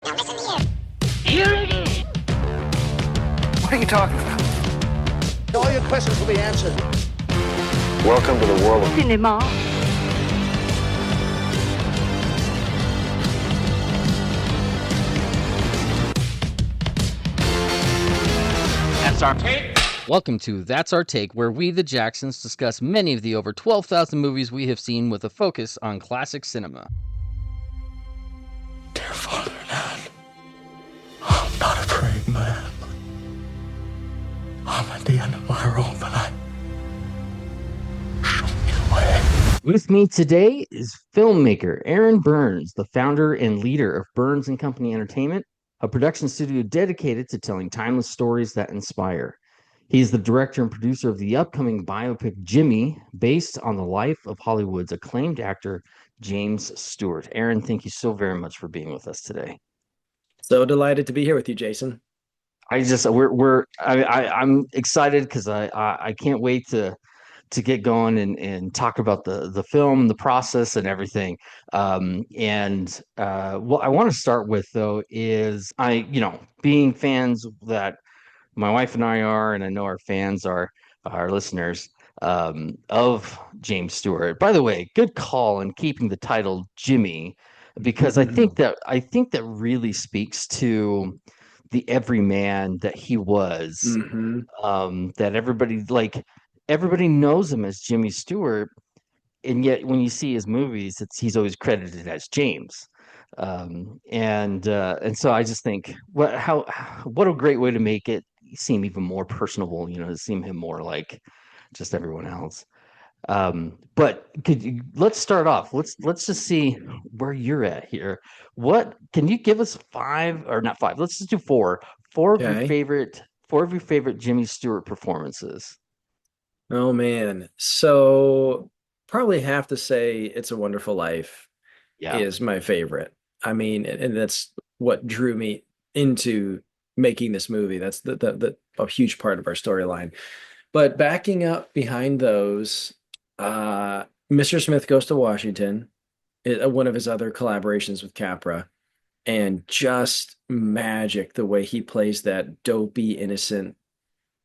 Here it is. What are you talking about? All your questions will be answered. Welcome to the world of Cinema. That's our take. Welcome to That's Our Take, where we, the Jacksons, discuss many of the over 12,000 movies we have seen with a focus on classic cinema. Dear Father Nat, I'm not afraid, man. I'm at the end of my rope, and show me the way. With me today is filmmaker Aaron Burns, the founder and leader of Burns & Company Entertainment, a production studio dedicated to telling timeless stories that inspire. He's the director and producer of the upcoming biopic Jimmy, based on the life of Hollywood's acclaimed actor James Stewart. Aaron, thank you so very much for being with us today. So delighted to be here with you, Jason. I'm excited because I can't wait to get going and talk about the film, the process, and everything. What I want to start with though is being fans that my wife and I are, and I know our fans are, our listeners, of James Stewart. By the way, good call in keeping the title Jimmy, because I think that really speaks to the everyman that he was. That everybody knows him as Jimmy Stewart, and yet when you see his movies, he's always credited as James. And so I just think what a great way to make it seem even more personable, to seem him more like just everyone else. But let's start off. Let's just see where you're at here. What can you give us not five? Let's just do four of your favorite Jimmy Stewart performances. Oh man. So probably have to say It's a Wonderful Life is my favorite. I mean, and that's what drew me into making this movie. That's a huge part of our storyline. But backing up behind those, Mr. Smith Goes to Washington, one of his other collaborations with Capra, and just magic the way he plays that dopey, innocent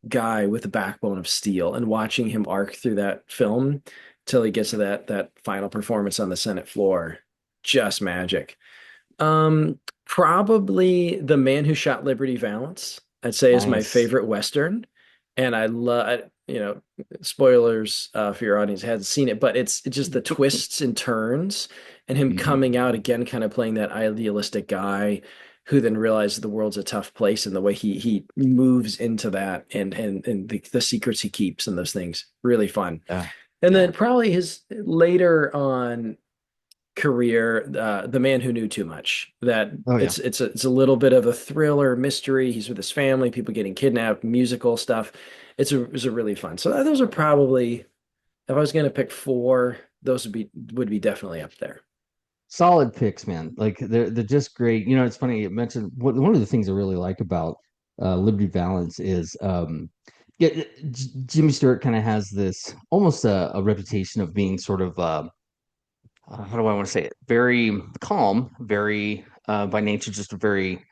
guy with a backbone of steel, and watching him arc through that film till he gets to that final performance on the Senate floor, just magic. Probably The Man Who Shot Liberty Valance, I'd say, is my favorite Western. And I love, spoilers for your audience who hasn't seen it, but it's just the twists and turns and him coming out again, kind of playing that idealistic guy who then realizes the world's a tough place, and the way he moves into that and the secrets he keeps and those things. Really fun. Then probably his later on career, The Man Who Knew Too Much. It's a little bit of a thriller mystery. He's with his family, people getting kidnapped, musical stuff. It's a really fun. So those are probably, if I was going to pick four, those would be definitely up there. Solid picks, man. Like they're just great. It's funny you mentioned one of the things I really like about Liberty Valance is Jimmy Stewart kind of has this almost a reputation of being sort of how do I want to say it? Very calm, very by nature, just a very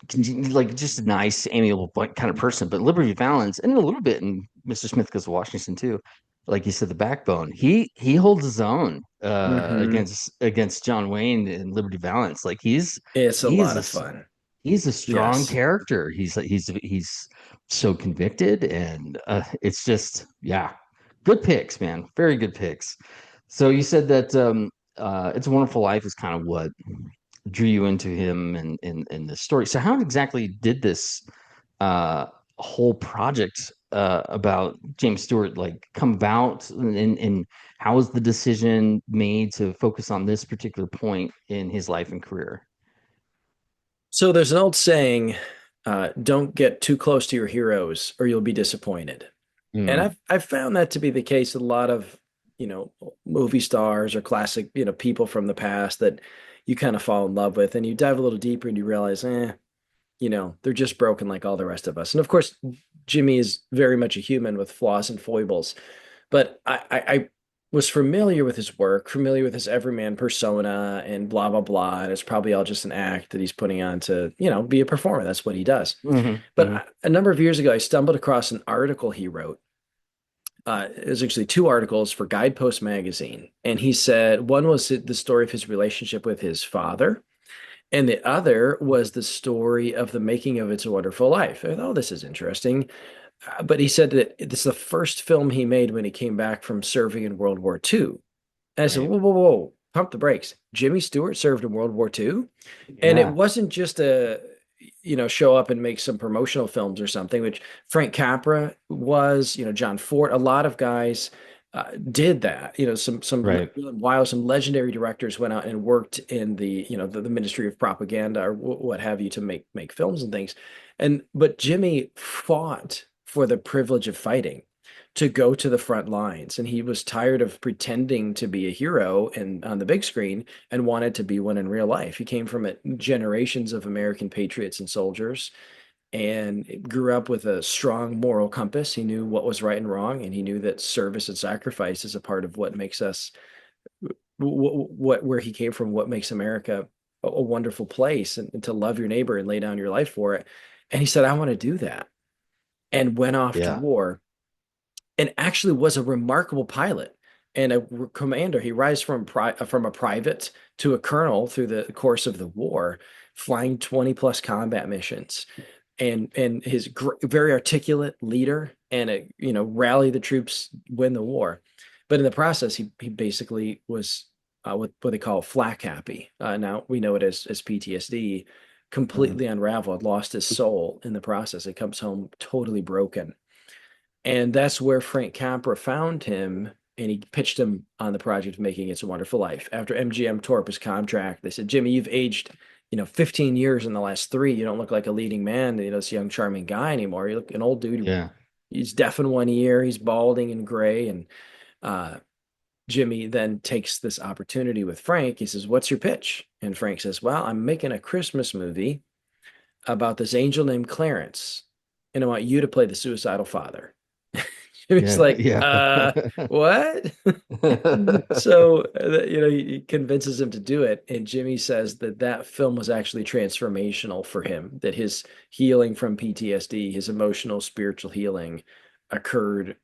just a nice, amiable kind of person. But Liberty Valance, and a little bit in Mr. Smith Goes to Washington too, like you said, the backbone. He holds his own against John Wayne and Liberty Valance. Like it's a lot of fun. He's a strong character. He's so convicted, and it's just good picks, man. Very good picks. So you said that It's a Wonderful Life is kind of what drew you into him and in the story. So how exactly did this whole project about James Stewart come about, and how was the decision made to focus on this particular point in his life and career? So there's an old saying, don't get too close to your heroes or you'll be disappointed. And I've found that to be the case with a lot of, movie stars or classic, people from the past that you kind of fall in love with, and you dive a little deeper and you realize, they're just broken like all the rest of us. And of course, Jimmy is very much a human with flaws and foibles. But I was familiar with his work, familiar with his everyman persona and blah blah blah, and it's probably all just an act that he's putting on to, be a performer. That's what he does. Hmm. But Hmm. a number of years ago, I stumbled across an article he wrote. It was actually two articles for Guidepost magazine, and he said one was the story of his relationship with his father, and the other was the story of the making of It's a Wonderful Life. I thought, oh, this is interesting. But he said that this is the first film he made when he came back from serving in World War II. And I said, Right. whoa, whoa, whoa, pump the brakes. Jimmy Stewart served in World War II. And it Yeah. wasn't just show up and make some promotional films or something, which Frank Capra was, John Ford, a lot of guys did that. Right. Some legendary directors went out and worked in the Ministry of Propaganda or what have you to make films and things. But Jimmy fought for the privilege of fighting, to go to the front lines, and he was tired of pretending to be a hero and on the big screen and wanted to be one in real life. He came from generations of American patriots and soldiers and grew up with a strong moral compass. He knew what was right and wrong, and he knew that service and sacrifice is a part of what makes us where he came from, what makes America a wonderful place, and to love your neighbor and lay down your life for it. And he said, I want to do that, and went off to Yeah. war and actually was a remarkable pilot and a commander. He rise from a private to a colonel through the course of the war, flying 20 plus combat missions, and his very articulate leader, and rally the troops, win the war. But in the process, he basically was what they call flak happy. Now we know it as PTSD, Mhm. completely unraveled, lost his soul in the process. It comes home totally broken, and that's where Frank Capra found him, and he pitched him on the project of making It's a Wonderful Life. After MGM tore up his contract, they said, Jimmy, you've aged, 15 years in the last three. You don't look like a leading man, this young, charming guy anymore. You look an old dude. Yeah. He's deaf in one ear, he's balding and gray. And uh, Jimmy then takes this opportunity with Frank. He says, what's your pitch? And Frank says, well, I'm making a Christmas movie about this angel named Clarence, and I want you to play the suicidal father. He's Yeah. like, Yeah. what? So, he convinces him to do it. And Jimmy says that that film was actually transformational for him, that his healing from PTSD, his emotional, spiritual healing occurred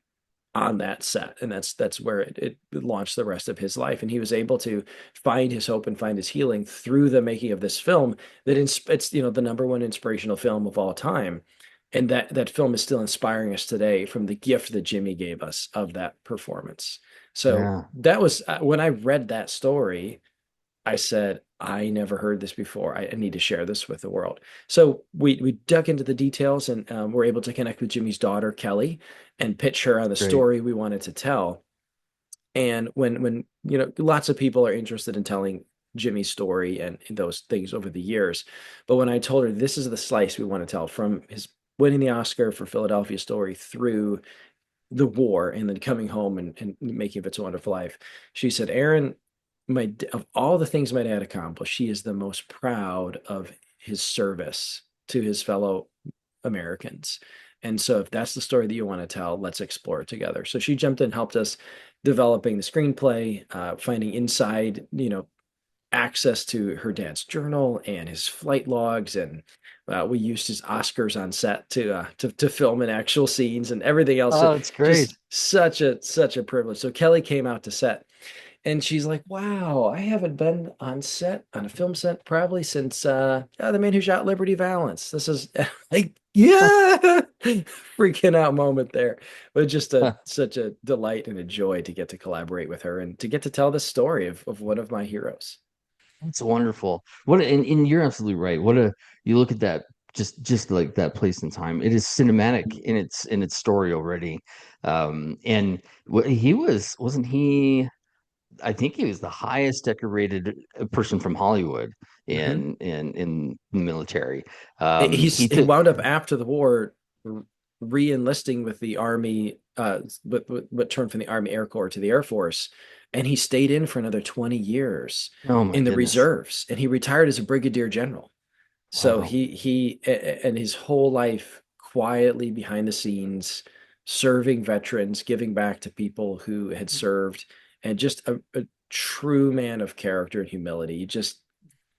on that set. And that's where it launched the rest of his life. And he was able to find his hope and find his healing through the making of this film it's, the number one inspirational film of all time. And that film is still inspiring us today from the gift that Jimmy gave us of that performance. So Yeah. that was when I read that story, I said, I never heard this before. I need to share this with the world. So we dug into the details, and we're able to connect with Jimmy's daughter, Kelly, and pitch her on the Great. story we wanted to tell. And when lots of people are interested in telling Jimmy's story and those things over the years. But when I told her this is the slice we want to tell, from his winning the Oscar for Philadelphia Story through the war and then coming home and making of It's a Wonderful Life, she said, Aaron, of all the things my dad accomplished, she is the most proud of his service to his fellow Americans. And so if that's the story that you want to tell, let's explore it together. So she jumped in, helped us developing the screenplay, finding inside, access to her dad's journal and his flight logs, and we used his Oscars on set to film in actual scenes and everything else. So Oh, it's great. just such a privilege. So Kelly came out to set, and she's like, "Wow, I haven't been on set on a film set probably since The Man Who Shot Liberty Valance." This is like, yeah, freaking out moment there, but just such a delight and a joy to get to collaborate with her and to get to tell the story of one of my heroes. That's wonderful. And you're absolutely right. You look at that, just like that place and time. It is cinematic in its story already. And what he wasn't he? I think he was the highest decorated person from Hollywood Mhm. in the military. He wound up after the war re-enlisting with the Army, but turned from the Army Air Corps to the Air Force, and he stayed in for another 20 years Oh my in the goodness. reserves, and he retired as a brigadier general. So Wow. and his whole life quietly behind the scenes, serving veterans, giving back to people who had served, and just a true man of character and humility.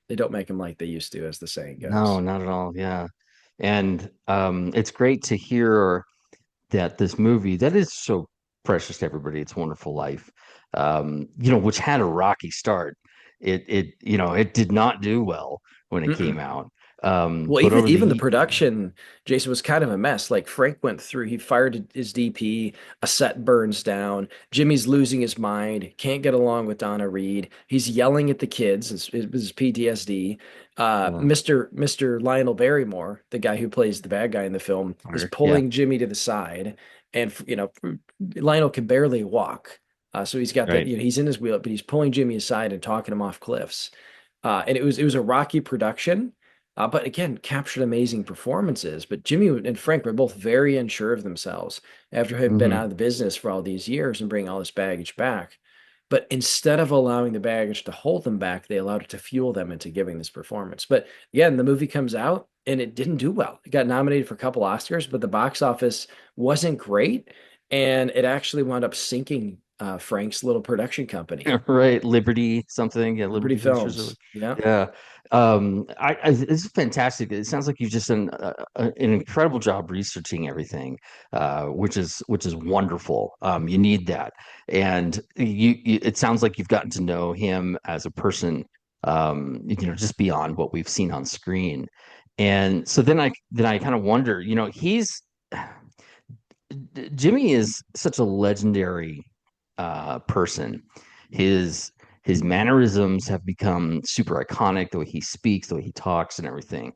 They don't make him like they used to, as the saying No, goes. not at all. Yeah. And it's great to hear that this movie that is so precious to everybody, It's a Wonderful Life, which had a rocky start. It did not do well when it came Mm-mm. out. Well, But over even the the production, Jason, was kind of a mess. Like Frank went through, he fired his DP, a set burns down. Jimmy's losing his mind, can't get along with Donna Reed. He's yelling at the kids, his PTSD. yeah, Mr. Lionel Barrymore, the guy who plays the bad guy in the film, is yeah, pulling Jimmy to the side, and Lionel can barely walk. So he's got that, right. he's in his wheel, but he's pulling Jimmy aside and talking him off cliffs. And it was a rocky production, but again, captured amazing performances. But Jimmy and Frank were both very unsure of themselves after having been Hmm. out of the business for all these years and bringing all this baggage back. But instead of allowing the baggage to hold them back, they allowed it to fuel them into giving this performance. But again, the movie comes out and it didn't do well. It got nominated for a couple Oscars, but the box office wasn't great. And it actually wound up sinking Frank's little production company, Right, Liberty something, yeah, Liberty Liberty Pictures. Films. Yeah. Yeah, it's fantastic. It sounds like you've just done an incredible job researching everything, which is wonderful. You need that, and it sounds like you've gotten to know him as a person, just beyond what we've seen on screen. And so then I kind of wonder, he's Jimmy is such a legendary person. His his mannerisms have become super iconic, the way he speaks, the way he talks, and everything.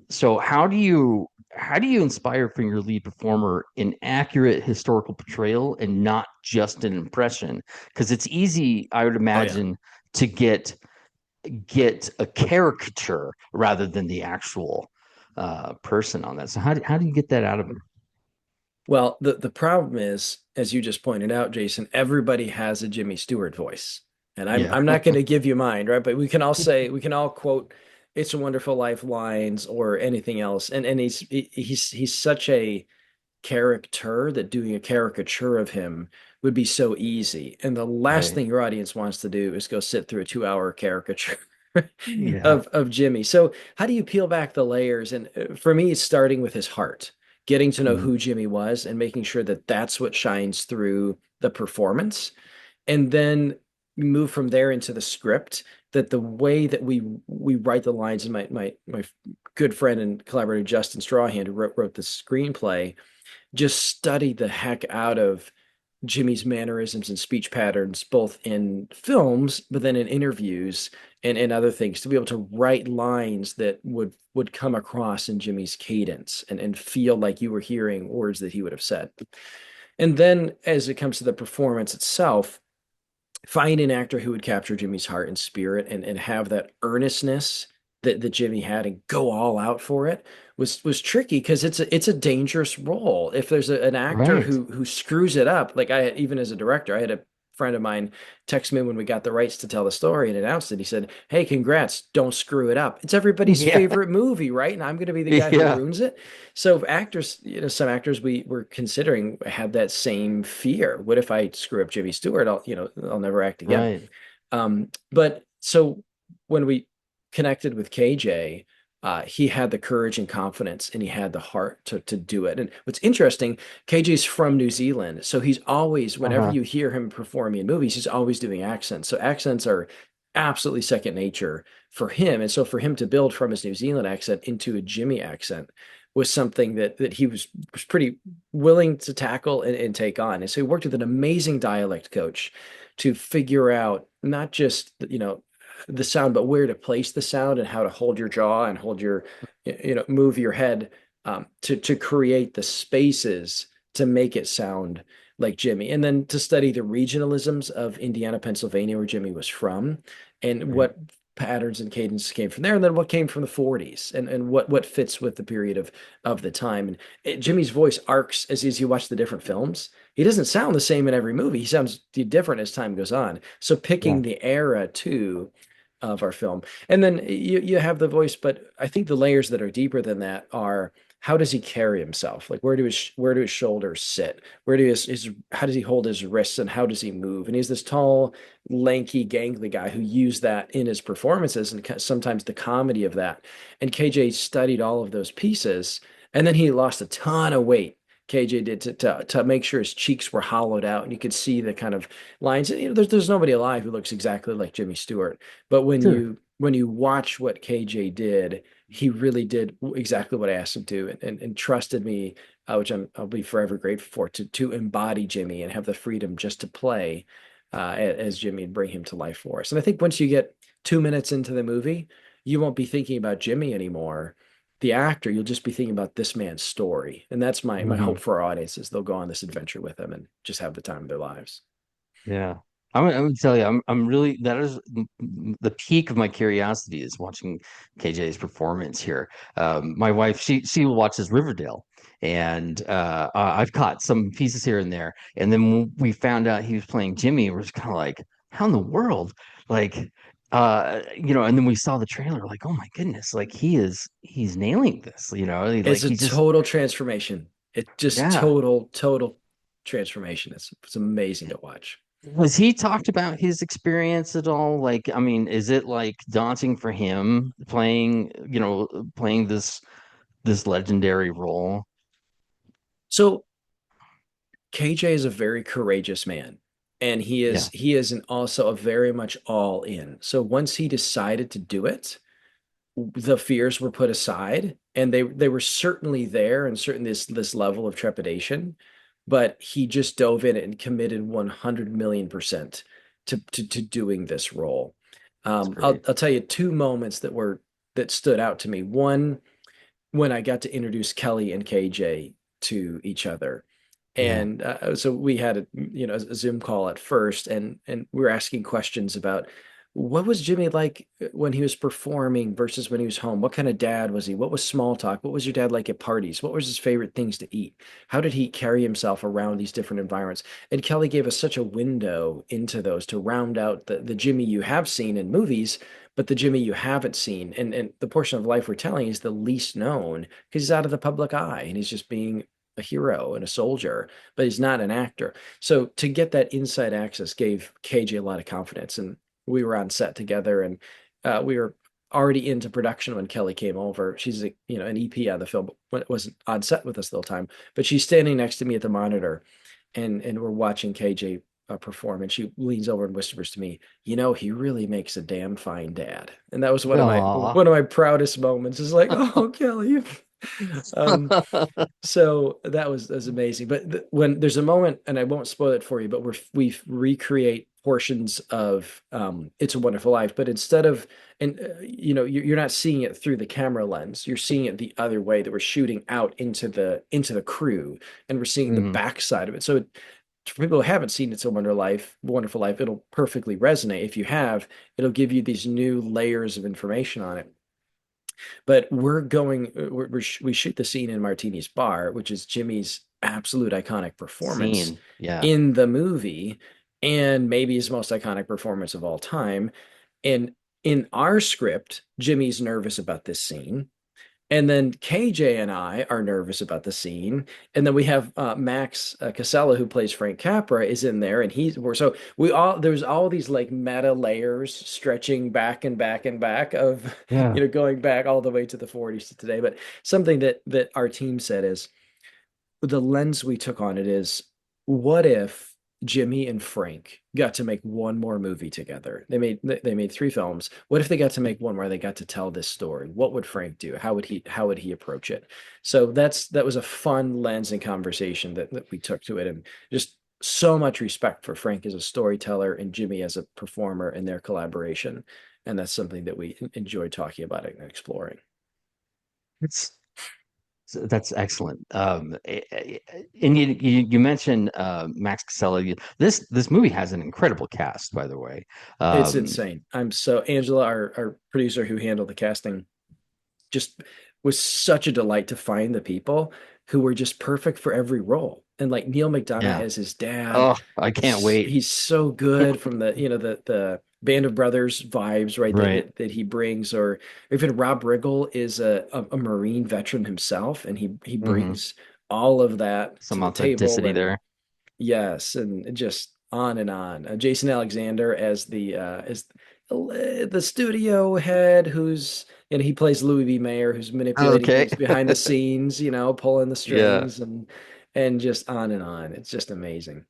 So how do you inspire from your lead performer an accurate historical portrayal and not just an impression? Because it's easy, I would Oh, yeah. imagine, to get a caricature rather than the actual person on that. So how do you get that out of him? Well, the problem is, as you just pointed out, Jason, everybody has a Jimmy Stewart voice. And I'm Yeah. I'm not going to give you mine, right? But we can all quote "It's a Wonderful Life" lines or anything else. And he's such a character that doing a caricature of him would be so easy. And the last Right. thing your audience wants to do is go sit through a 2 hour caricature Yeah. of Jimmy. So how do you peel back the layers? And for me, it's starting with his heart, getting to know Mhm. who Jimmy was and making sure that that's what shines through the performance. And then move from there into the script, that the way that we write the lines, and my good friend and collaborator Justin Strawhand, who wrote the screenplay, just studied the heck out of Jimmy's mannerisms and speech patterns, both in films, but then in interviews and other things, to be able to write lines that would come across in Jimmy's cadence and feel like you were hearing words that he would have said. And then as it comes to the performance itself, find an actor who would capture Jimmy's heart and spirit and have that earnestness that Jimmy had and go all out for it was tricky, because it's a dangerous role. If there's an actor Right. who screws it up, like I, even as a director, I had a friend of mine text me when we got the rights to tell the story and announced it. He said, "Hey, congrats, don't screw it up. It's everybody's Yeah. favorite movie, right? And I'm going to be the guy who Yeah. ruins it." So actors, some actors we were considering had that same fear. What if I screw up Jimmy Stewart? I'll never act again. Right. But so when we connected with KJ, he had the courage and confidence, and he had the heart to do it. And what's interesting, KJ's from New Zealand, so he's always, whenever Uh-huh. you hear him performing in movies, he's always doing accents. So accents are absolutely second nature for him. And so for him to build from his New Zealand accent into a Jimmy accent was something that he was pretty willing to tackle and take on. And so he worked with an amazing dialect coach to figure out not just the sound, but where to place the sound and how to hold your jaw and hold your move your head, to create the spaces to make it sound like Jimmy, and then to study the regionalisms of Indiana, Pennsylvania, where Jimmy was from, and Right. what patterns and cadence came from there, and then what came from the 40s, and what fits with the period of the time. And Jimmy's voice arcs as you watch the different films. He doesn't sound the same in every movie. He sounds different as time goes on. So Yeah. picking the era too of our film, and then you have the voice, but I think the layers that are deeper than that are how does he carry himself? Like where do his shoulders sit? Where do his how does he hold his wrists and how does he move? And he's this tall, lanky, gangly guy who used that in his performances and sometimes the comedy of that. And KJ studied all of those pieces, and then he lost a ton of weight. KJ did to make sure his cheeks were hollowed out and you could see the kind of lines. You know, there's nobody alive who looks exactly like Jimmy Stewart. But Sure. when you watch what KJ did, he really did exactly what I asked him to and trusted me, which I'll be forever grateful for, to embody Jimmy and have the freedom just to play as Jimmy and bring him to life for us. And I think once you get 2 minutes into the movie, you won't be thinking about Jimmy anymore, the actor. You'll just be thinking about this man's story. And that's my Mhm. hope for our audiences. They'll go on this adventure with him and just have the time of their lives. Yeah. I would tell you, I'm really, that is the peak of my curiosity is watching KJ's performance here. My wife, she watches Riverdale, and I've caught some pieces here and there. And then when we found out he was playing Jimmy, we're just kind of like, how in the world? Like, and then we saw the trailer, like, oh my goodness, like he's nailing this, like It's a he just, total transformation. It's just yeah. total transformation. It's amazing to watch. Has he talked about his experience at all? Like, I mean, is it like daunting for him playing this legendary role? So KJ is a very courageous man, and Yeah, also a very much all in. So once he decided to do it, the fears were put aside, and they were certainly there, and certainly this level of trepidation, but he just dove in it and committed 100 million% to doing this role. that's I'll great. I'll tell you two moments that stood out to me. One, when I got to introduce Kelly and KJ to each other. Yeah, And so we had a Zoom call at first, and we were asking questions about what was Jimmy like when he was performing versus when he was home? What kind of dad was he? What was small talk? What was your dad like at parties? What was his favorite things to eat? How did he carry himself around these different environments? And Kelly gave us such a window into those to round out the Jimmy you have seen in movies, but the Jimmy you haven't seen. And the portion of life we're telling is the least known because he's out of the public eye and he's just being a hero and a soldier, but he's not an actor. So to get that inside access gave KJ a lot of confidence. And we were on set together, and we were already into production when Kelly came over. She's an EP on the film, but wasn't on set with us the whole time. But she's standing next to me at the monitor, and we're watching KJ perform, and she leans over and whispers to me, he really makes a damn fine dad. And that was one of my aw. one of my proudest moments. Is like, oh, Kelly. um so that was amazing. But when there's a moment, and I won't spoil it for you, but we recreate portions of It's a Wonderful Life, but instead of, and you're not seeing it through the camera lens, you're seeing it the other way, that we're shooting out into the crew, and we're seeing the Mhm. backside of it. So for people who haven't seen It's a Wonderful Life, it'll perfectly resonate. If you have, it'll give you these new layers of information on it. But we shoot the scene in Martini's bar, which is Jimmy's absolute iconic performance Scene. Yeah. in the movie, and maybe his most iconic performance of all time. And in our script, Jimmy's nervous about this scene. And then KJ and I are nervous about the scene. And then we have Max Casella, who plays Frank Capra, is in there, and so there's all these like meta layers stretching back and back and back of Yeah. going back all the way to the 40s to today. But something that our team said is, the lens we took on it is, what if Jimmy and Frank got to make one more movie together? They made three films. What if they got to make one where they got to tell this story? What would Frank do? How would he approach it? So that was a fun lens and conversation that we took to it, and just so much respect for Frank as a storyteller and Jimmy as a performer and their collaboration. And that's something that we enjoy talking about and exploring. It's that's excellent. And you mentioned Max Casella. This movie has an incredible cast, by the way. It's Um, insane. Angela, our producer who handled the casting, just was such a delight to find the people who were just perfect for every role. and like Neil McDonough Yeah. as his dad. Oh, I can't wait. He's so good from the the Band of Brothers vibes, right? That Right. that he brings, or even Rob Riggle is a Marine veteran himself, and he Hmm. brings all of that to Some the table, authenticity and there. yes, and just on and on. Jason Alexander as the studio head, who's he plays Louis B. Mayer, who's manipulating Okay. things behind the scenes, pulling the Yeah. strings and just on and on. It's just amazing.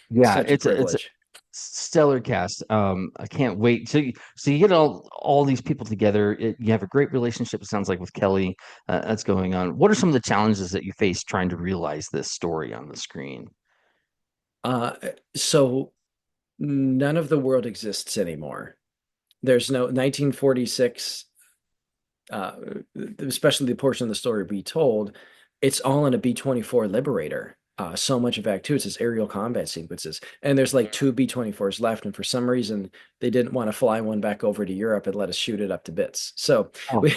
Yeah, Such a it's a privilege. stellar cast. I can't wait. So you get all these people together. You have a great relationship. It sounds like with Kelly that's going on. What are some of the challenges that you face trying to realize this story on the screen? Uh, so none of the world exists anymore. There's no 1946, uh, especially the portion of the story we told. It's all in a B-24 Liberator. So much of Act Two, it's just aerial combat sequences, and there's like two B-24s left, and for some reason they didn't want to fly one back over to Europe and let us shoot it up to bits. So Oh, we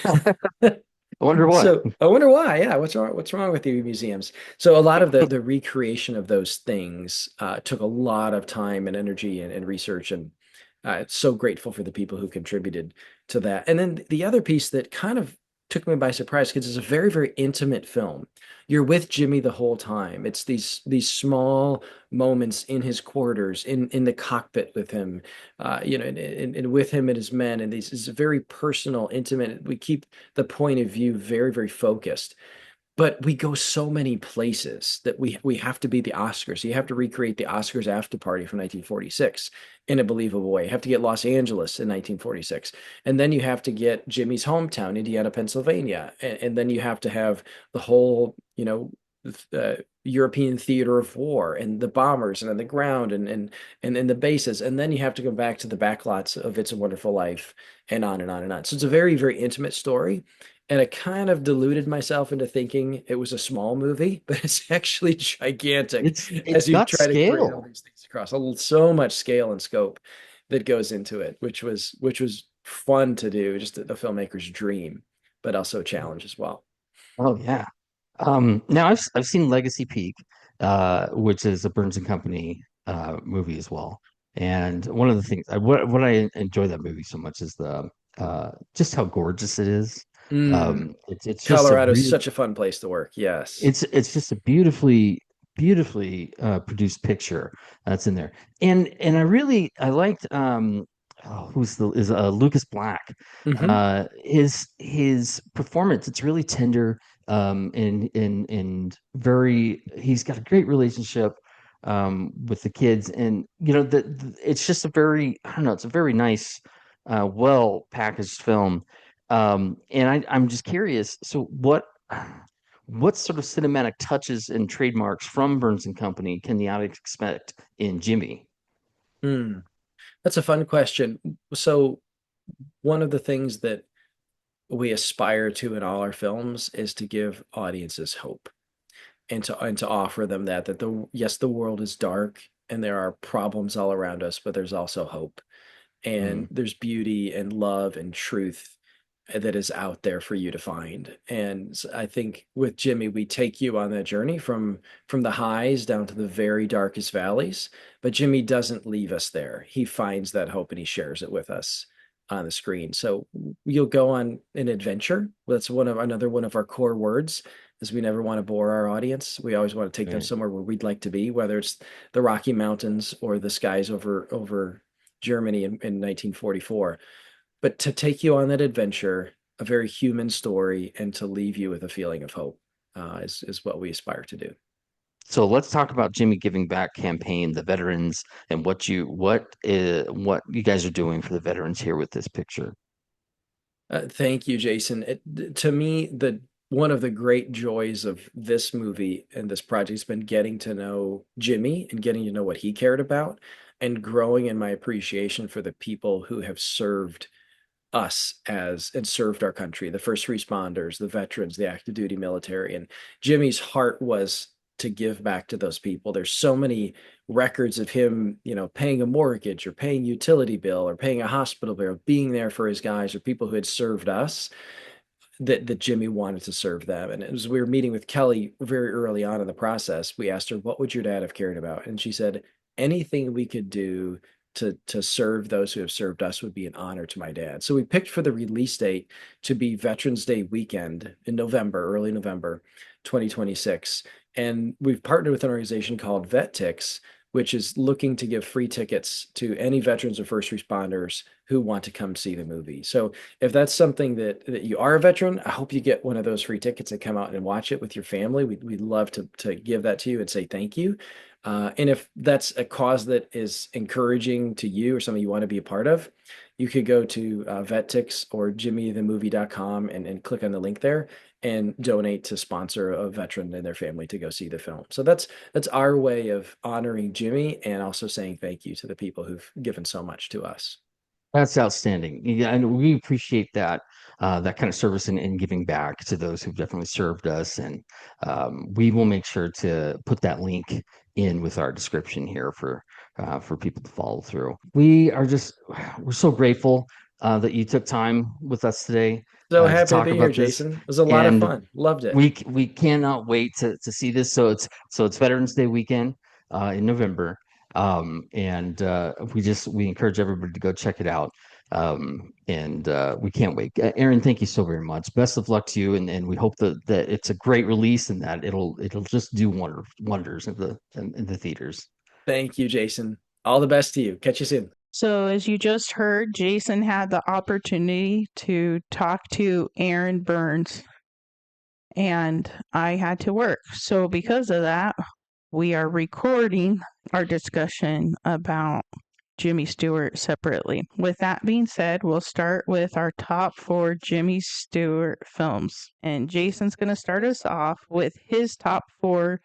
I wonder what. So I wonder why. Yeah, what's wrong? What's wrong with the museums? So a lot of the recreation of those things took a lot of time and energy and research, and so grateful for the people who contributed to that. And then the other piece that kind of took me by surprise because it's a very very intimate film. You're with Jimmy the whole time. It's these small moments in his quarters, in the cockpit with him, and with him and his men, and this is very personal, intimate. We keep the point of view very, very focused. But we go so many places that we have to be the Oscars. You have to recreate the Oscars after party from 1946 in a believable way. You have to get Los Angeles in 1946. And then you have to get Jimmy's hometown, Indiana, Pennsylvania. And then you have to have the whole, European theater of war and the bombers and on the ground and the bases. And then you have to go back to the backlots of It's a Wonderful Life and on and on and on. So it's a very, very intimate story. And I kind of deluded myself into thinking it was a small movie, but it's actually gigantic It's as you got try to create all scale. these things across so much scale and scope that goes into it, which was fun to do, just a filmmaker's dream, but also a challenge as well. Oh yeah. Now I've seen Legacy Peak, which is a Burns and Company movie as well. And one of the things what I enjoy that movie so much is the just how gorgeous it is. Mm. It's just a Colorado's real such a fun place to work. Yes. it's just a beautifully produced picture that's in there. And I liked who's the is Lucas Black. Hmm. His performance, it's really tender, and very, he's got a great relationship with the kids, and it's just a very, I don't know, it's a very nice well packaged film. And I'm just curious, so what sort of cinematic touches and trademarks from Burns and Company can the audience expect in Jimmy? Mm. That's a fun question. So one of the things that we aspire to in all our films is to give audiences hope and to offer them that the yes, the world is dark and there are problems all around us, but there's also hope and Mm. there's beauty and love and truth that is out there for you to find. And I think with Jimmy, we take you on that journey from the highs down to the very darkest valleys. But Jimmy doesn't leave us there. He finds that hope and he shares it with us on the screen. So you'll go on an adventure. That's another one of our core words is we never want to bore our audience. We always want to take them Right. somewhere where we'd like to be, whether it's the Rocky Mountains or the skies over Germany in 1944, but to take you on that adventure, a very human story, and to leave you with a feeling of hope is what we aspire to do. So let's talk about Jimmy Giving Back campaign, the veterans, and what you guys are doing for the veterans here with this picture. Thank you, Jason. To me, the one of the great joys of this movie and this project has been getting to know Jimmy and getting to know what he cared about, and growing in my appreciation for the people who have served us as and served our country, the first responders, the veterans, the active duty military. And Jimmy's heart was to give back to those people. There's so many records of him, paying a mortgage or paying utility bill or paying a hospital bill, being there for his guys or people who had served us. that Jimmy wanted to serve them. And as we were meeting with Kelly very early on in the process, we asked her, "What would your dad have cared about?" And she said, "Anything we could do to serve those who have served us would be an honor to my dad." So we picked for the release date to be Veterans Day weekend in November, early November 2026. And we've partnered with an organization called VetTix, which is looking to give free tickets to any veterans or first responders who want to come see the movie. So if that's something that you are a veteran, I hope you get one of those free tickets and come out and watch it with your family. We'd love to give that to you and say thank you. And if that's a cause that is encouraging to you or something you want to be a part of, you could go to VetTix or jimmythemovie.com and click on the link there and donate to sponsor a veteran and their family to go see the film. So that's our way of honoring Jimmy and also saying thank you to the people who've given so much to us. That's outstanding. Yeah, and we appreciate that that kind of service and giving back to those who've definitely served us. And we will make sure to put that link in with our description here for people to follow through. We're so grateful that you took time with us today So to happy to talk be here, about this. Jason. It was a lot of And fun. Loved it. we cannot wait to see this. So it's Veterans Day weekend in November. And we encourage everybody to go check it out. And we can't wait. Aaron, thank you so very much. Best of luck to you, and we hope that it's a great release and that it'll just do wonders in the theaters. Thank you, Jason. All the best to you. Catch you soon. So, as you just heard, Jason had the opportunity to talk to Aaron Burns, and I had to work. So, because of that, we are recording our discussion about Jimmy Stewart separately. With that being said, we'll start with our top 4 Jimmy Stewart films. And Jason's going to start us off with his top 4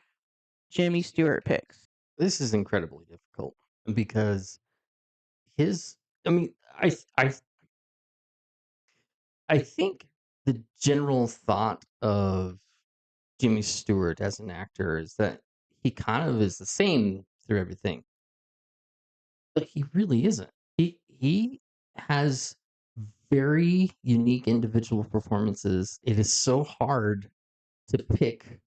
Jimmy Stewart picks. This is incredibly difficult because his, I mean, I think the general thought of Jimmy Stewart as an actor is that he kind of is the same through everything, but he really isn't. He has very unique individual performances. It is so hard to pick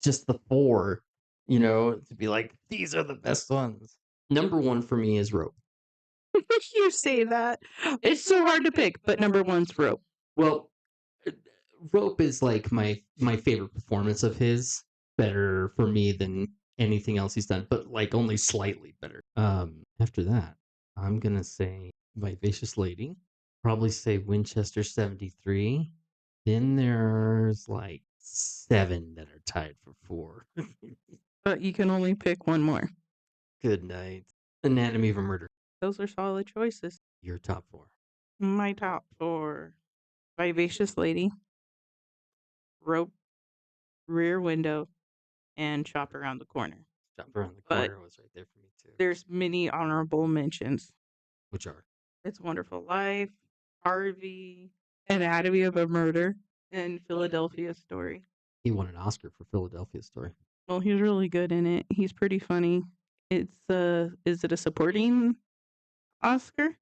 just the 4, to be like, these are the best ones. Number 1 for me is Rope. You say that. It's so hard to pick, but number 1's Rope. Well, Rope is like my favorite performance of his. Better for me than anything else he's done, but like only slightly better. After that, I'm gonna say Vivacious Lady. Probably say Winchester 73. Then there's like 7 that are tied for 4. But you can only pick one more. Good night. Anatomy of a Murder. Those are solid choices. Your top 4. My top 4: Vivacious Lady, Rope, Rear Window, and Shop Around the Corner. Shop Around the But Corner was right there for me too. there's many honorable mentions. Which are? It's Wonderful Life, Harvey, Anatomy of a Murder, and Philadelphia Story. He won an Oscar for Philadelphia Story. Well, he's really good in it. He's pretty funny. It's is it a supporting Oscar?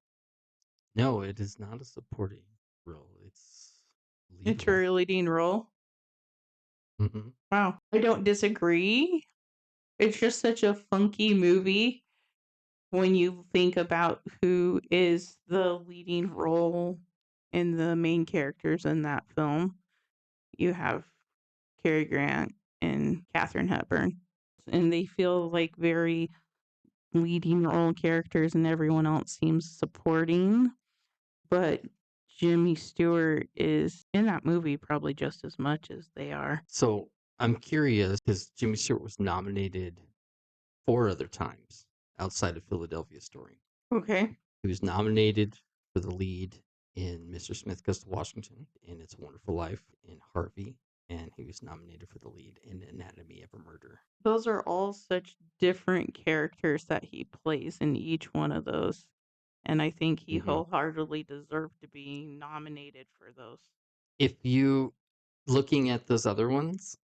No, it is not a supporting role. It's It's a leading role. Mm-hmm. Wow. I don't disagree. It's just such a funky movie when you think about who is the leading role in the main characters in that film. You have Cary Grant and Katharine Hepburn, and they feel like very leading role characters, and everyone else seems supporting. But Jimmy Stewart is in that movie probably just as much as they are. So I'm curious because Jimmy Stewart was nominated 4 other times outside of Philadelphia Story. Okay. He was nominated for the lead in Mr. Smith Goes to Washington, in It's a Wonderful Life, in Harvey, and he was nominated for the lead in Anatomy of a Murder. Those are all such different characters that he plays in each one of those. And I think he wholeheartedly deserved to be nominated for those. If you, looking at those other ones,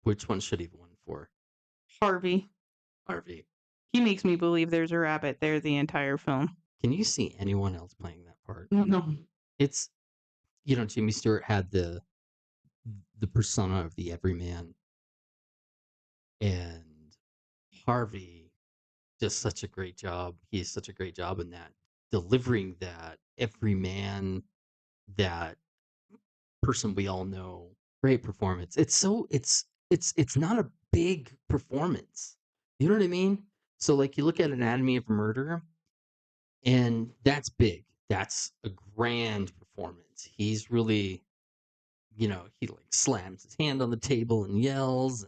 which one should he have won for? Harvey. He makes me believe there's a rabbit there the entire film. Can you see anyone else playing that part? No. It's Jimmy Stewart had the persona of the everyman, and Harvey does such a great job. He is such a great job in that, delivering that everyman, that person we all know. Great performance. It's not a big performance. You know what I mean? So like you look at Anatomy of Murder, and that's big. That's a grand performance. He's really, he like slams his hand on the table and yells.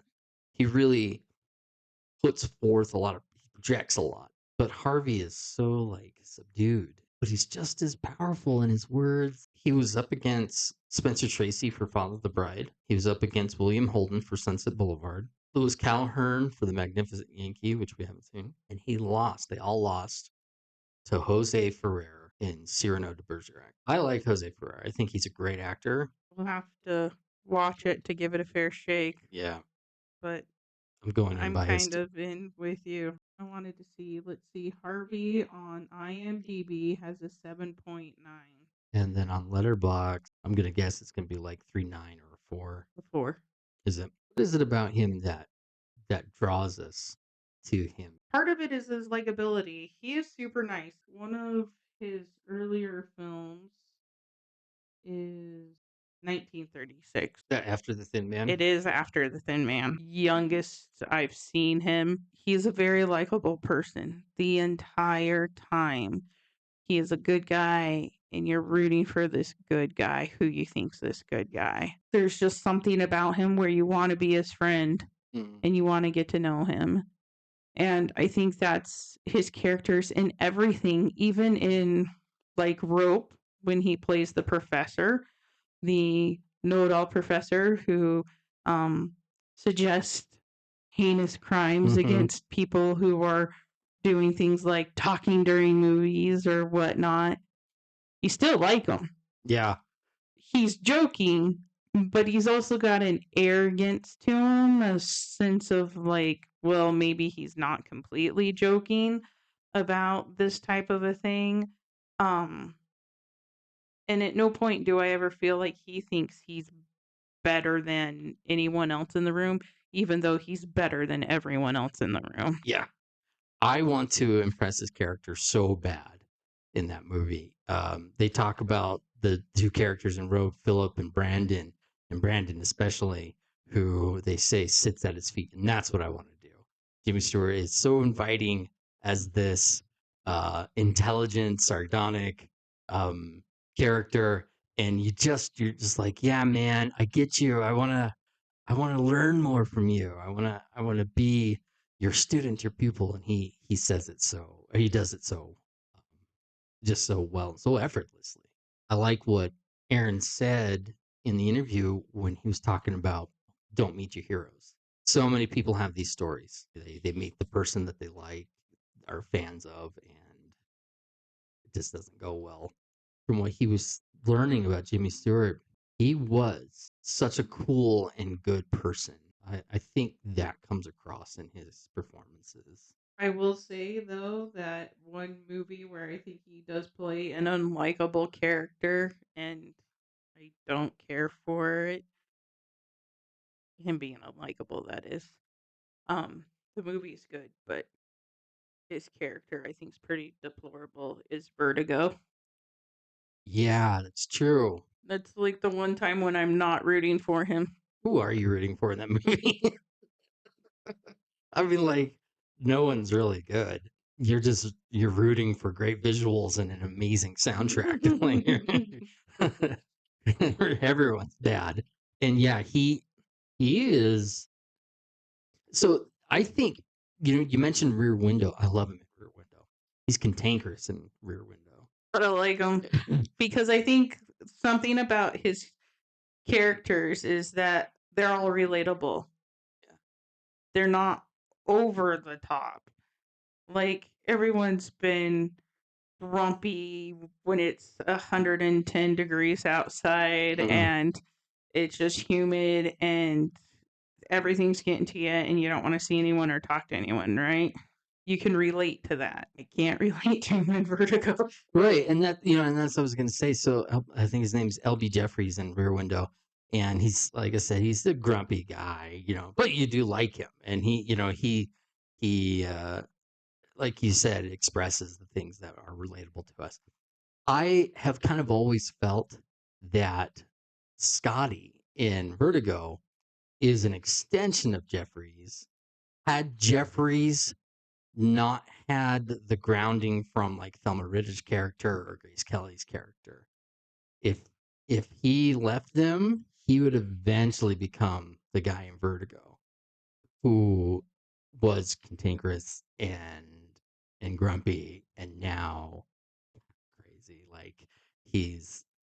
He really puts forth a lot of, he projects a lot. But Harvey is so like subdued, but he's just as powerful in his words. He was up against Spencer Tracy for Father of the Bride. He was up against William Holden for Sunset Boulevard. Louis Calhern for The Magnificent Yankee, which we haven't seen. And he lost. They all lost to Jose Ferrer in Cyrano de Bergerac. I like Jose Ferrer. I think he's a great actor. We'll have to watch it to give it a fair shake. Yeah. But I'm going I'm unbiased. kind of in with you. I wanted to see, let's see, Harvey on IMDb has a 7.9. And then on Letterboxd, I'm gonna guess it's gonna be like 3.9 or a 4. A 4. What is it about him that draws us to him? Part of it is his likability. He is super nice. One of his earlier films is 1936. After the Thin Man? It is after the Thin Man. Youngest I've seen him. He's a very likable person the entire time. He is a good guy, and you're rooting for this good guy who you think's this good guy. There's just something about him where you want to be his friend and you want to get to know him. And I think that's his characters in everything, even in like Rope, when he plays the professor, the know-it-all professor who suggests heinous crimes against people who are doing things like talking during movies or whatnot. You still like him. Yeah. He's joking, but he's also got an arrogance to him, a sense of like, well, maybe he's not completely joking about this type of a thing. And at no point do I ever feel like he thinks he's better than anyone else in the room, even though he's better than everyone else in the room. Yeah. I want to impress his character so bad in that movie. They talk about the two characters in Rogue, Philip and Brandon especially, who they say sits at his feet, and that's what I want to do. Jimmy Stewart is so inviting as this intelligent, sardonic character, and you're just like, yeah, man, I get you. I want to learn more from you. I want to be your student, your pupil. And he says it so, he does it so just so well, so effortlessly. I like what Aaron said in the interview when he was talking about don't meet your heroes. So many people have these stories. They meet the person that they like, are fans of, and it just doesn't go well. From what he was learning about Jimmy Stewart, he was such a cool and good person. I think that comes across in his performances. I will say, though, that one movie where I think he does play an unlikable character, and I don't care for it, him being unlikable, that is. The movie's good, but his character, I think, is pretty deplorable, is Vertigo. Yeah, that's true. That's like the one time when I'm not rooting for him. Who are you rooting for in that movie? I mean, like, no one's really good. You're rooting for great visuals and an amazing soundtrack. Everyone's bad. And yeah, he is. So I think, you mentioned Rear Window. I love him in Rear Window. He's cantankerous in Rear Window. But I like him because I think something about his characters is that they're all relatable. Yeah. They're not over the top. Like, everyone's been grumpy when it's 110 degrees outside and it's just humid and everything's getting to you and you don't want to see anyone or talk to anyone, right? you can relate to that. I can't relate to him in Vertigo. Right, and that and that's what I was gonna say. So I think his name's LB Jeffries in Rear Window, and he's like I said, he's the grumpy guy, but you do like him, and he like you said, expresses the things that are relatable to us. I have kind of always felt that Scotty in Vertigo is an extension of Jeffries. Had Jeffries not had the grounding from like Thelma Ridge's character or Grace Kelly's character, if he left them, he would eventually become the guy in Vertigo who was cantankerous and grumpy and now crazy. Like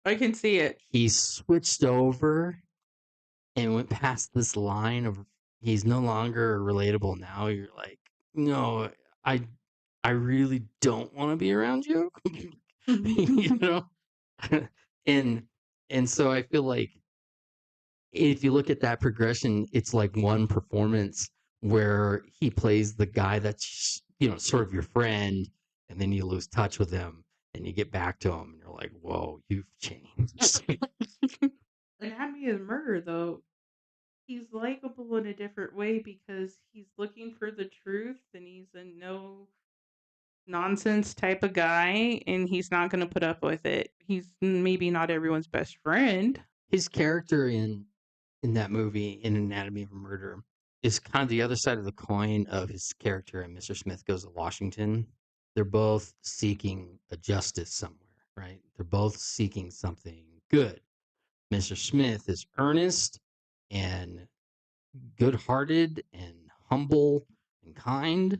I can see it. he's switched over and went past this line of he's no longer relatable now. You're like, no, I really don't want to be around you. you know? and and so I feel like if you look at that progression, it's like one performance where he plays the guy that's sort of your friend, and then you lose touch with him and you get back to him and you're like, whoa, you've changed. Anatomy of Murder, though, he's likable in a different way because he's looking for the truth and he's a no nonsense type of guy and he's not going to put up with it. He's maybe not everyone's best friend. His character in that movie, in Anatomy of a Murder, is kind of the other side of the coin of his character in Mr. Smith Goes to Washington. They're both seeking a justice somewhere, right? They're both seeking something good. Mr. Smith is earnest and good-hearted and humble and kind,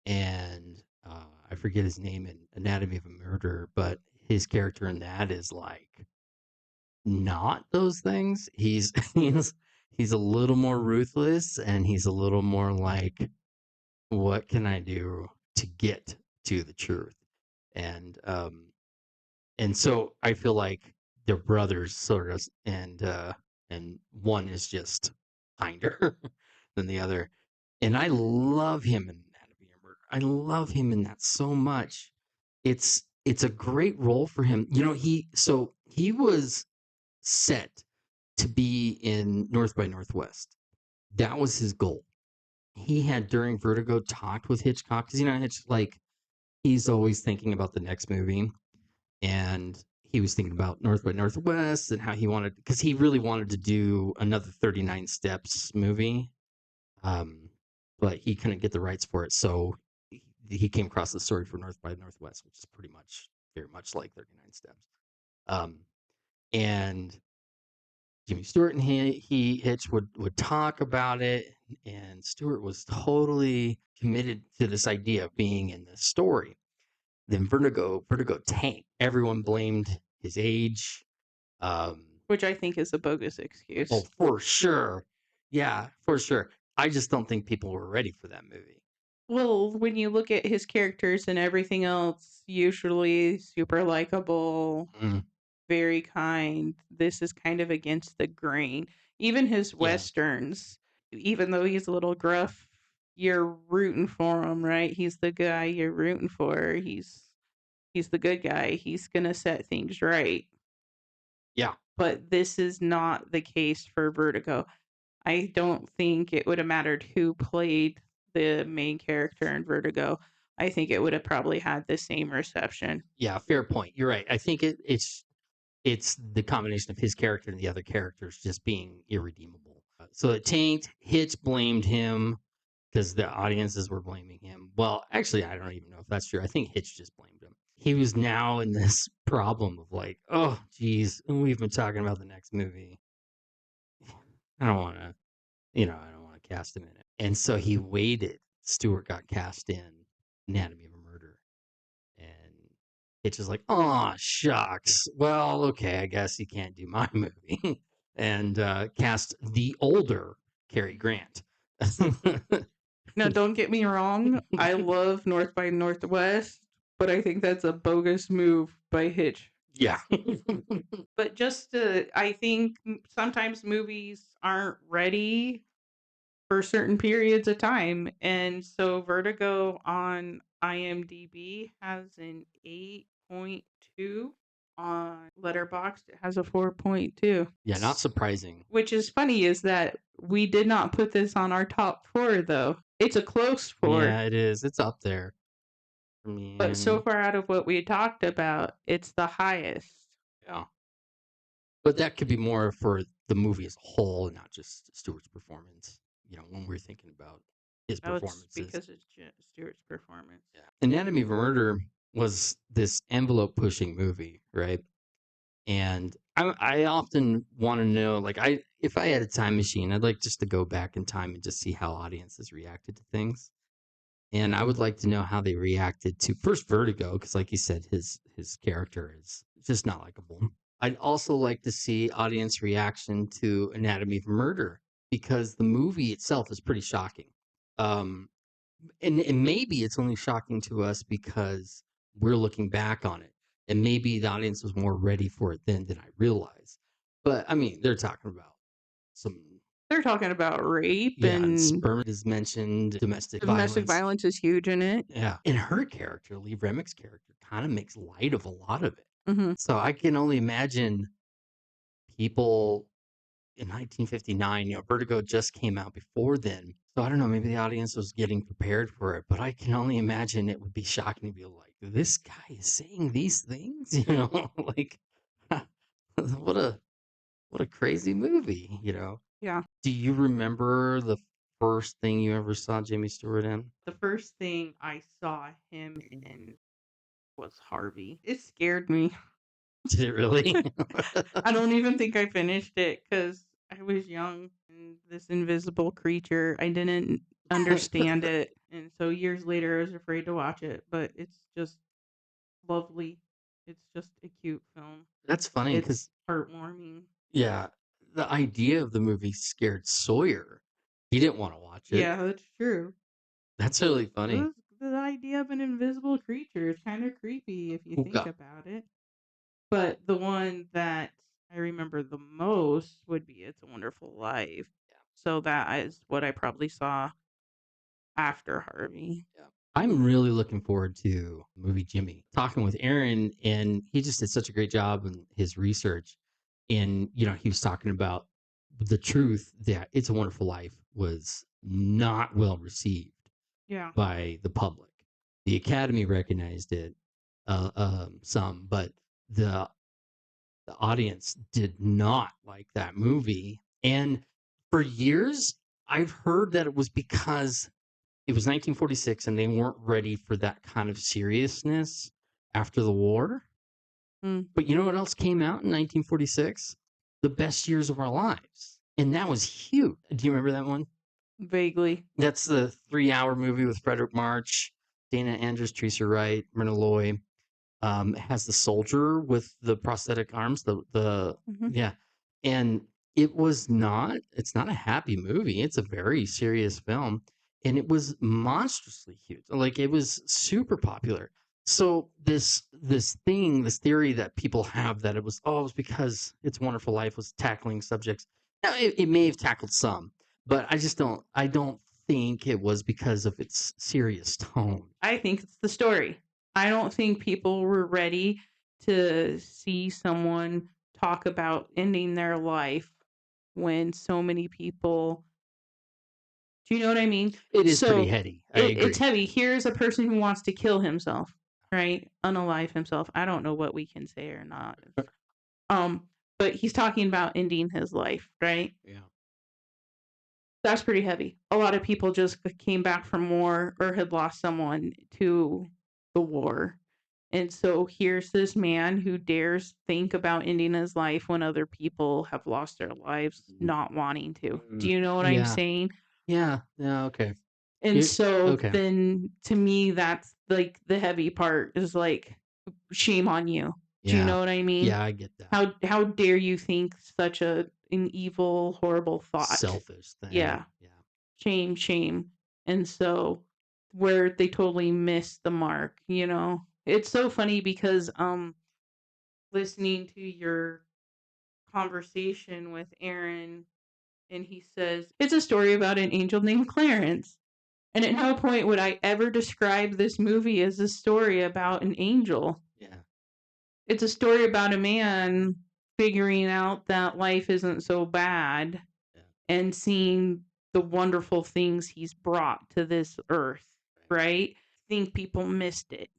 and I forget his name in Anatomy of a Murder, but his character in that is like not those things. He's a little more ruthless and he's a little more like, what can I do to get to the truth? And so I feel like they're brothers sort of, and one is just kinder than the other. And I love him in Anatomy of Murder. I love him in that so much. It's a great role for him. He was set to be in North by Northwest. That was his goal. He had during Vertigo talked with Hitchcock because he's always thinking about the next movie, and he was thinking about North by Northwest and how he wanted, because he really wanted to do another 39 Steps movie, but he couldn't get the rights for it, so he came across the story for North by Northwest, which is very much like 39 Steps, and Jimmy Stewart and Hitch would talk about it, and Stewart was totally committed to this idea of being in this story. Then Vertigo tanked. Everyone blamed his age, which I think is a bogus excuse. Oh, for sure, yeah, for sure. I just don't think people were ready for that movie. Well, when you look at his characters and everything else, usually super likable. Very kind. This is kind of against the grain. Even his westerns, even though he's a little gruff, you're rooting for him, right? He's the guy you're rooting for. He's the good guy. He's gonna set things right. Yeah. But this is not the case for Vertigo. I don't think it would have mattered who played the main character in Vertigo. I think it would have probably had the same reception. Yeah, fair point. You're right. I think it's the combination of his character and the other characters just being irredeemable. So it tanked. Hitch blamed him because the audiences were blaming him. Well, actually, I don't even know if that's true. I think Hitch just blamed him. He was now in this problem of like, oh, geez, we've been talking about the next movie. I don't want to cast him in it. And so he waited. Stewart got cast in Anatomy of a Murder. And Hitch is like, oh, shucks. Well, okay, I guess he can't do my movie. And cast the older Cary Grant. Now, don't get me wrong. I love North by Northwest, but I think that's a bogus move by Hitch. Yeah. But I think sometimes movies aren't ready for certain periods of time. And so Vertigo on IMDb has an 8.2. On Letterboxd, it has a 4.2. Yeah, not surprising. Which is funny is that we did not put this on our top 4, though. It's a close 4. Yeah, it is. It's up there. I mean, but so far out of what we talked about, it's the highest. yeah. But that could be more for the movie as a whole, and not just Stewart's performance. You know, when we're thinking about his performances. It's because it's Stewart's performance. Yeah. Anatomy of a Murder was this envelope-pushing movie, right? And I often want to know, like, if I had a time machine, I'd like just to go back in time and just see how audiences reacted to things. And I would like to know how they reacted to first Vertigo, because like you said, his character is just not likable. I'd also like to see audience reaction to Anatomy of Murder, because the movie itself is pretty shocking. And maybe it's only shocking to us because we're looking back on it. And maybe the audience was more ready for it then than I realized. But I mean, they're talking about They're talking about rape, yeah, and sperm is mentioned, domestic violence is huge in it. Yeah. And her character, Lee Remick's character, kind of makes light of a lot of it. Mm-hmm. So I can only imagine people in 1959, you know, Vertigo just came out before then. So I don't know, maybe the audience was getting prepared for it, but I can only imagine it would be shocking to be like, this guy is saying these things, you know, like what a crazy movie, you know? Yeah. Do you remember the first thing you ever saw Jimmy Stewart in? The first thing I saw him in was Harvey. It scared me. Did it really? I don't even think I finished it because I was young and this invisible creature, I didn't understand it. And so years later, I was afraid to watch it, but it's just lovely. It's just a cute film. That's funny It's because, heartwarming. yeah, the idea of the movie scared Sawyer. He didn't want to watch it. Yeah, that's true. That's really funny. The idea of an invisible creature is kind of creepy if you think about it. But the one that I remember the most would be It's a Wonderful Life. Yeah. So that is what I probably saw after Harvey. Yeah. I'm really looking forward to the movie Jimmy. Talking with Aaron, and he just did such a great job in his research. And, you know, he was talking about the truth that It's a Wonderful Life was not well received by the public. The Academy recognized it some, but the audience did not like that movie. And for years, I've heard that it was because it was 1946 and they weren't ready for that kind of seriousness after the war. But you know what else came out in 1946? The Best Years of Our Lives. And that was huge. Do you remember that one? Vaguely. That's the 3-hour movie with Frederick March, Dana Andrews, Teresa Wright, Myrna Loy. It has the soldier with the prosthetic arms, yeah. And it's not a happy movie. It's a very serious film. And it was monstrously huge. Like, it was super popular. So this theory that people have that it was because It's a Wonderful Life was tackling subjects. Now, it may have tackled some, but I don't think it was because of its serious tone. I think it's the story. I don't think people were ready to see someone talk about ending their life when so many people. Do you know what I mean? It is pretty heady. I agree. It's heavy. Here's a person who wants to kill himself, right? Unalive himself. I don't know what we can say or not. But he's talking about ending his life, right? Yeah. That's pretty heavy. A lot of people just came back from war or had lost someone to the war. And so here's this man who dares think about ending his life when other people have lost their lives not wanting to. Do you know what I'm saying? Yeah. Yeah. Okay. And then to me, that's like the heavy part is like, shame on you. Do you know what I mean? Yeah, I get that. How dare you think such an evil, horrible thought? Selfish thing. Yeah. Shame. And so where they totally missed the mark, you know? It's so funny because listening to your conversation with Aaron and he says, "It's a story about an angel named Clarence." And at no point would I ever describe this movie as a story about an angel. Yeah. It's a story about a man figuring out that life isn't so bad and seeing the wonderful things he's brought to this earth, right? I think people missed it.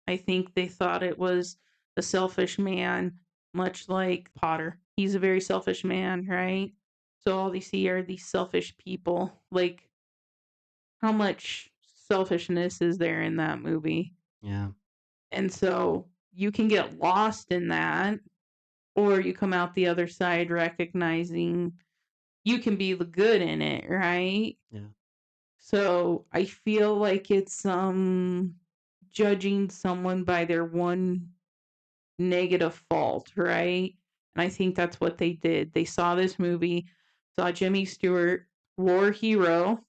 I think they thought it was a selfish man, much like Potter. He's a very selfish man, right? So all they see are these selfish people. Like, how much selfishness is there in that movie? Yeah. And so you can get lost in that, or you come out the other side recognizing you can be the good in it, right? Yeah. So I feel like it's judging someone by their one negative fault, right? And I think that's what they did. They saw this movie, saw Jimmy Stewart, war hero,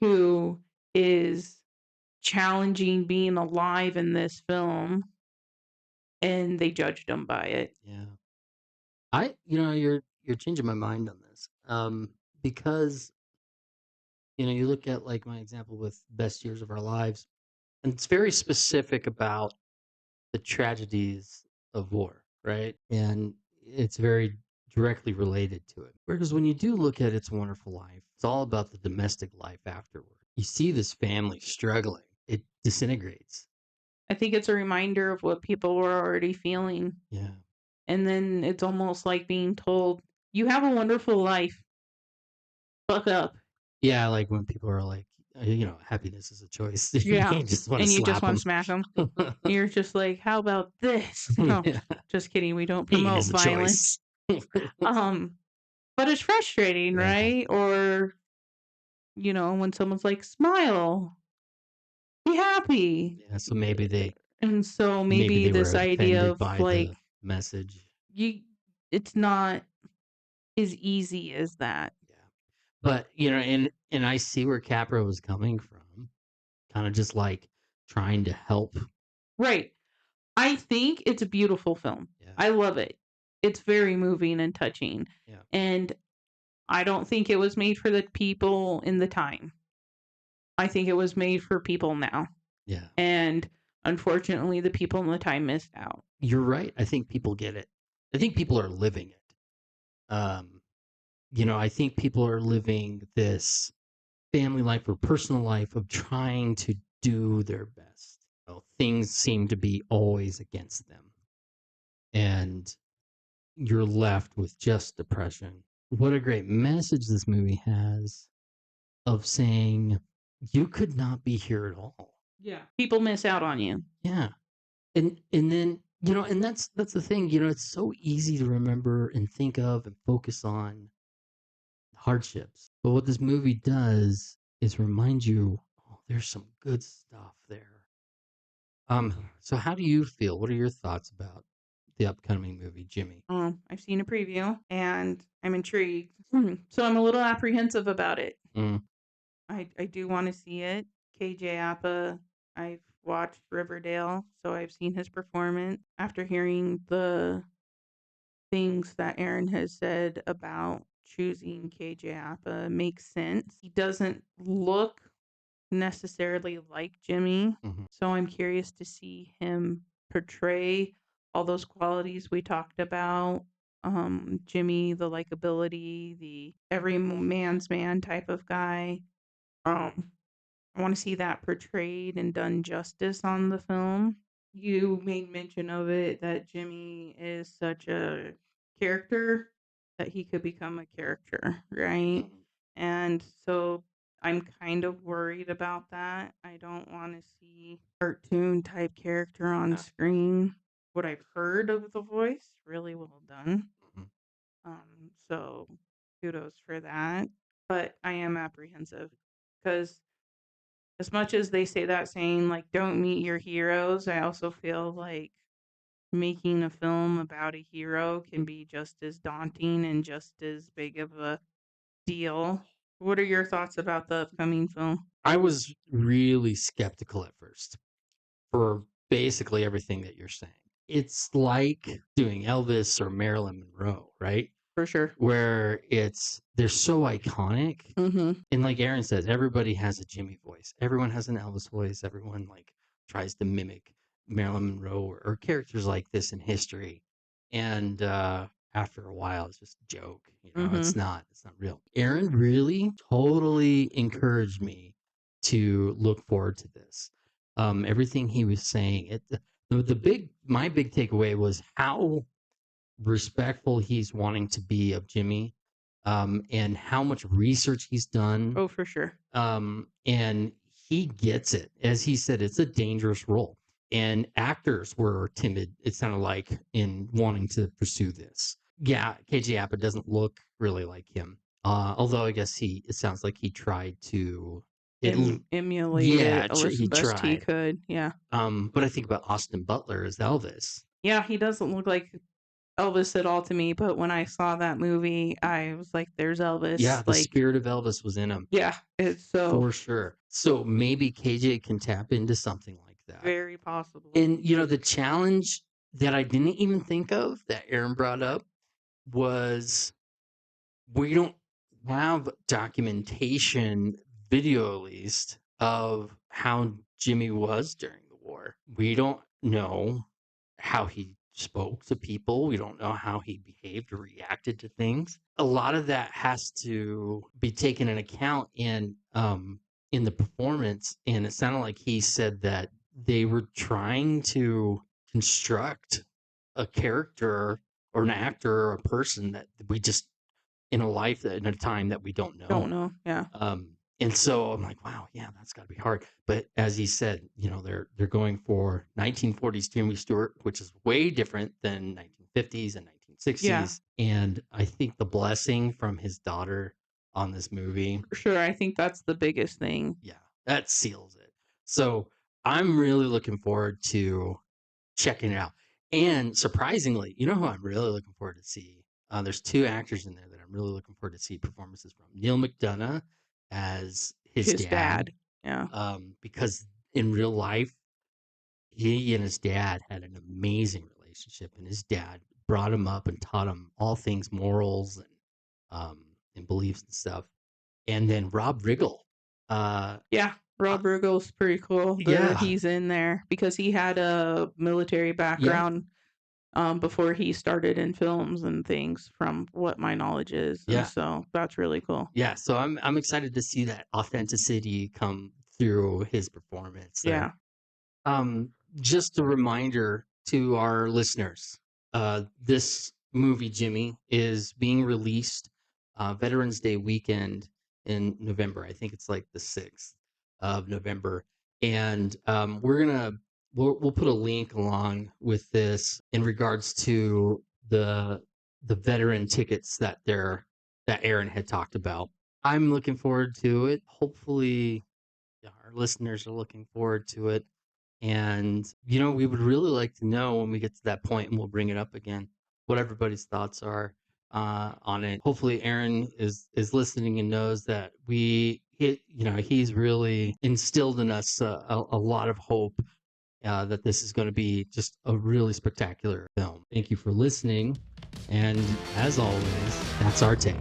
who is challenging being alive in this film, and they judged him by it. Yeah. You're changing my mind on this. Because you look at like my example with Best Years of Our Lives, and it's very specific about the tragedies of war, right? And it's very directly related to it. Whereas when you do look at It's a Wonderful Life, it's all about the domestic life afterward. You see this family struggling. It disintegrates. I think it's a reminder of what people were already feeling. Yeah. And then it's almost like being told, you have a wonderful life. Fuck up. Yeah, like when people are like, happiness is a choice. Yeah. You just want to And you just slap want them. to smack them. You're just like, how about this? No, Yeah. just kidding. We don't Pain promote is a violence. choice. But it's frustrating, Yeah. right? Or, when someone's like, smile, be happy. Yeah, so maybe And so they were this idea offended of by like, the message. it's not as easy as that. Yeah. But and I see where Capra was coming from. Kind of just like trying to help. Right. I think it's a beautiful film. Yeah. I love it. It's very moving and touching. Yeah. And I don't think it was made for the people in the time. I think it was made for people now. Yeah. And unfortunately, the people in the time missed out. You're right. I think people get it. I think people are living it. I think people are living this family life or personal life of trying to do their best. Things seem to be always against them. And you're left with just depression. What a great message this movie has of saying you could not be here at all. Yeah. People miss out on you. Yeah. And then, and that's the thing, it's so easy to remember and think of and focus on hardships. But what this movie does is remind you, oh, there's some good stuff there. So how do you feel? What are your thoughts about the upcoming movie, Jimmy? I've seen a preview and I'm intrigued. So I'm a little apprehensive about it. I do want to see it. KJ Apa, I've watched Riverdale, so I've seen his performance. After hearing the things that Aaron has said about choosing KJ Apa, makes sense. He doesn't look necessarily like Jimmy, so I'm curious to see him portray all those qualities we talked about. Jimmy, the likability, the every man's man type of guy. I want to see that portrayed and done justice on the film. You made mention of it that Jimmy is such a character that he could become a character, right? And so I'm kind of worried about that. I don't want to see cartoon type character on screen. What I've heard of the voice, really well done. So kudos for that. But I am apprehensive because as much as they say that saying like don't meet your heroes, I also feel like making a film about a hero can be just as daunting and just as big of a deal. What are your thoughts about the upcoming film? I was really skeptical at first for basically everything that you're saying. It's like doing Elvis or Marilyn Monroe, right? For sure. where they're so iconic. And like Aaron says, everybody has a Jimmy voice. Everyone has an Elvis voice. Everyone like tries to mimic Marilyn Monroe or characters like this in history. And after a while, it's just a joke. It's not real. Aaron really totally encouraged me to look forward to this. Everything he was saying, my big takeaway was how respectful he's wanting to be of Jimmy, and how much research he's done. Oh, for sure. And he gets it. As he said, it's a dangerous role. And actors were timid, it sounded like, in wanting to pursue this. Yeah, KJ Apa doesn't look really like him. Although I guess it sounds like he tried to emulate it he best he tried. could. Yeah. But I think about Austin Butler as Elvis. Yeah, he doesn't look like Elvis at all to me, but when I saw that movie, I was like, there's Elvis. Yeah, the like, spirit of Elvis was in him. Yeah, it's so For sure. So maybe KJ can tap into something like that. Very possible. And the challenge that I didn't even think of that Aaron brought up was we don't have documentation, video at least, of how Jimmy was during the war. We don't know how he spoke to people. We don't know how he behaved or reacted to things. A lot of that has to be taken into account in the performance. And it sounded like he said that they were trying to construct a character or an actor or a person that we just in a time that we don't know. Yeah. And so I'm like, wow, yeah, that's got to be hard. But as he said, they're going for 1940s Jimmy Stewart, which is way different than 1950s and 1960s. Yeah. And I think the blessing from his daughter on this movie, For sure, I think that's the biggest thing. yeah, that seals it. So I'm really looking forward to checking it out. And surprisingly, you know who I'm really looking forward to see? There's two actors in there that I'm really looking forward to see performances from. Neil McDonough as his dad. Yeah. Because in real life, he and his dad had an amazing relationship, and his dad brought him up and taught him all things morals and beliefs and stuff. And then Rob Riggle. Yeah, Rob Riggle's pretty cool. He's in there because he had a military background before he started in films and things, from what my knowledge is. Yeah. And so that's really cool. Yeah, so I'm excited to see that authenticity come through his performance there. Yeah. Just a reminder to our listeners, this movie, Jimmy, is being released Veterans Day weekend in November. I think it's like the 6th of November. And we'll put a link along with this in regards to the veteran tickets that Aaron had talked about. I'm looking forward to it. Hopefully our listeners are looking forward to it. And, we would really like to know when we get to that point, and we'll bring it up again, what everybody's thoughts are on it. Hopefully Aaron is listening and knows that he's really instilled in us a lot of hope that this is going to be just a really spectacular film. Thank you for listening. And as always, that's our take.